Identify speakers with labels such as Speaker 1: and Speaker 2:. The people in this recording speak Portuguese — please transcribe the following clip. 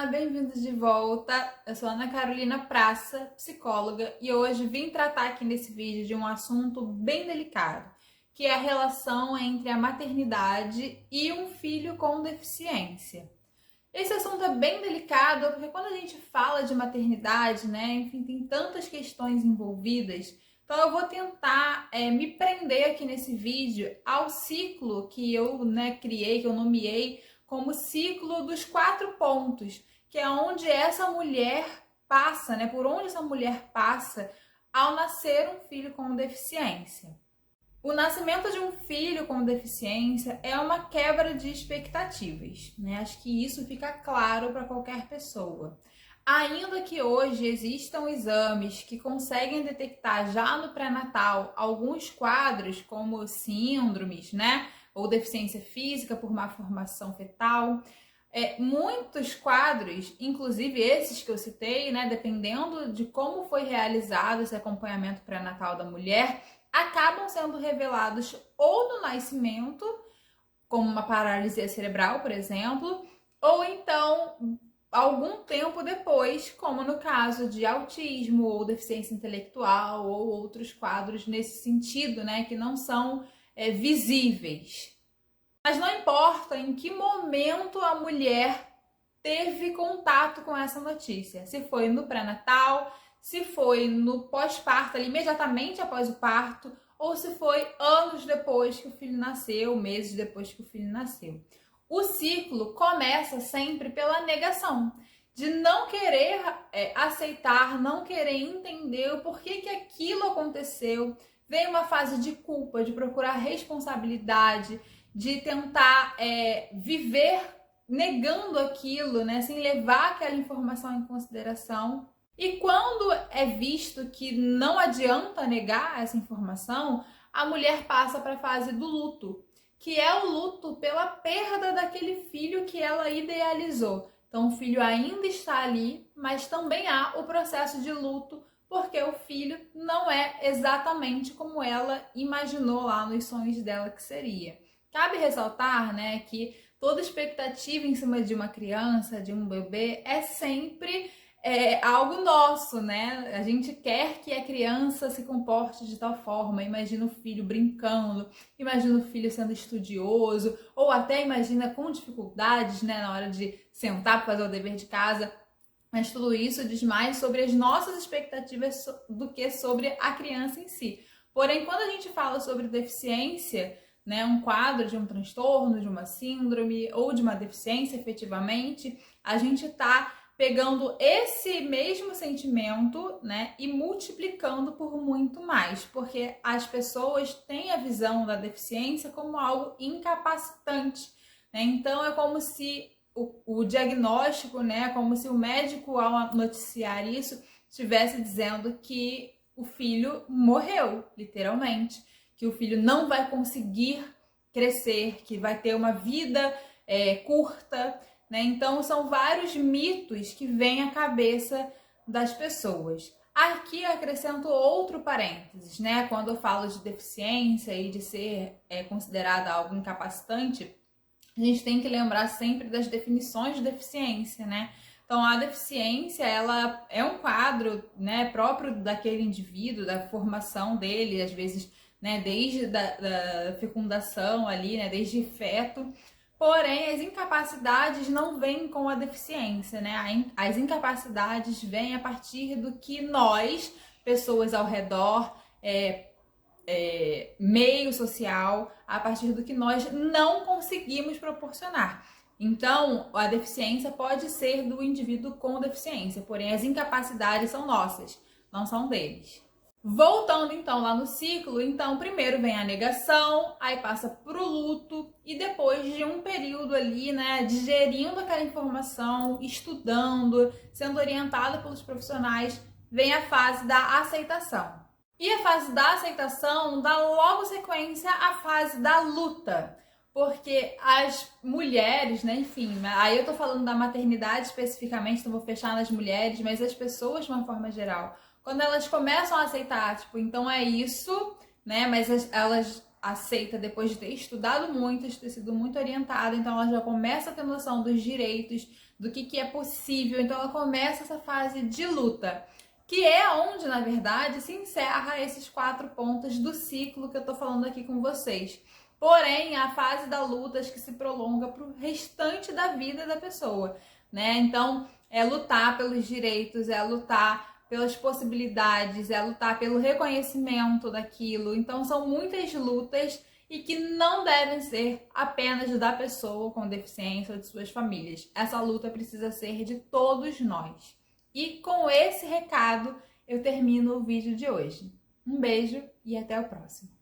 Speaker 1: bem-vindos de volta. Eu sou Ana Carolina Praça, psicóloga, e hoje vim tratar aqui nesse vídeo de um assunto bem delicado, que é a relação entre a maternidade e um filho com deficiência. Esse assunto é bem delicado porque quando a gente fala de maternidade, né, enfim, tem tantas questões envolvidas. Então eu vou tentar me prender aqui nesse vídeo ao ciclo que eu criei, que eu nomeei como ciclo dos 4 pontos, que é onde essa mulher passa, por onde essa mulher passa ao nascer um filho com deficiência. O nascimento de um filho com deficiência é uma quebra de expectativas, Acho que isso fica claro para qualquer pessoa. Ainda que hoje existam exames que conseguem detectar já no pré-natal alguns quadros como síndromes, ou deficiência física por má formação fetal, muitos quadros, inclusive esses que eu citei, dependendo de como foi realizado esse acompanhamento pré-natal da mulher, acabam sendo revelados ou no nascimento, como uma paralisia cerebral, por exemplo, ou então algum tempo depois, como no caso de autismo ou deficiência intelectual ou outros quadros nesse sentido, que não são visíveis. Mas não importa em que momento a mulher teve contato com essa notícia, se foi no pré-natal, se foi no pós-parto, ali imediatamente após o parto, ou se foi anos depois que o filho nasceu, meses depois que o filho nasceu. O ciclo começa sempre pela negação, de não querer aceitar, não querer entender o porquê que aquilo aconteceu. Vem uma fase de culpa, de procurar responsabilidade, de tentar viver negando aquilo, sem levar aquela informação em consideração. E quando é visto que não adianta negar essa informação, a mulher passa para a fase do luto, que é o luto pela perda daquele filho que ela idealizou. Então o filho ainda está ali, mas também há o processo de luto, porque o filho não é exatamente como ela imaginou lá nos sonhos dela que seria. Cabe ressaltar, que toda expectativa em cima de uma criança, de um bebê, é sempre algo nosso, A gente quer que a criança se comporte de tal forma, imagina o filho brincando, imagina o filho sendo estudioso, ou até imagina com dificuldades, na hora de sentar para fazer o dever de casa. Mas tudo isso diz mais sobre as nossas expectativas do que sobre a criança em si. Porém, quando a gente fala sobre deficiência, um quadro de um transtorno, de uma síndrome ou de uma deficiência efetivamente, a gente está pegando esse mesmo sentimento, e multiplicando por muito mais, porque as pessoas têm a visão da deficiência como algo incapacitante, Então é como se o diagnóstico, como se o médico, ao noticiar isso, estivesse dizendo que o filho morreu, literalmente, que o filho não vai conseguir crescer, que vai ter uma vida curta, Então são vários mitos que vêm à cabeça das pessoas. Aqui eu acrescento outro parênteses, Quando eu falo de deficiência e de ser considerada algo incapacitante, a gente tem que lembrar sempre das definições de deficiência, Então, a deficiência, ela é um quadro, próprio daquele indivíduo, da formação dele, às vezes, desde da fecundação ali, desde feto. Porém, as incapacidades não vêm com a deficiência, As incapacidades vêm a partir do que nós, pessoas ao redor, meio social, a partir do que nós não conseguimos proporcionar. Então, a deficiência pode ser do indivíduo com deficiência, porém as incapacidades são nossas, não são deles. Voltando então lá no ciclo, então primeiro vem a negação, aí passa pro luto e depois de um período ali, digerindo aquela informação, estudando, sendo orientada pelos profissionais, vem a fase da aceitação. E a fase da aceitação dá logo sequência à fase da luta, porque as mulheres, enfim, aí eu tô falando da maternidade especificamente, então vou fechar nas mulheres, mas as pessoas de uma forma geral, quando elas começam a aceitar, então é isso, mas elas aceitam depois de ter estudado muito, de ter sido muito orientada, então ela já começa a ter noção dos direitos, do que é possível. Então ela começa essa fase de luta, que é onde, na verdade, se encerra esses 4 pontos do ciclo que eu tô falando aqui com vocês. Porém, a fase da luta acho que se prolonga para o restante da vida da pessoa, né? Então, é lutar pelos direitos, é lutar pelas possibilidades, é lutar pelo reconhecimento daquilo. Então, são muitas lutas e que não devem ser apenas da pessoa com deficiência ou de suas famílias. Essa luta precisa ser de todos nós. E com esse recado, eu termino o vídeo de hoje. Um beijo e até o próximo.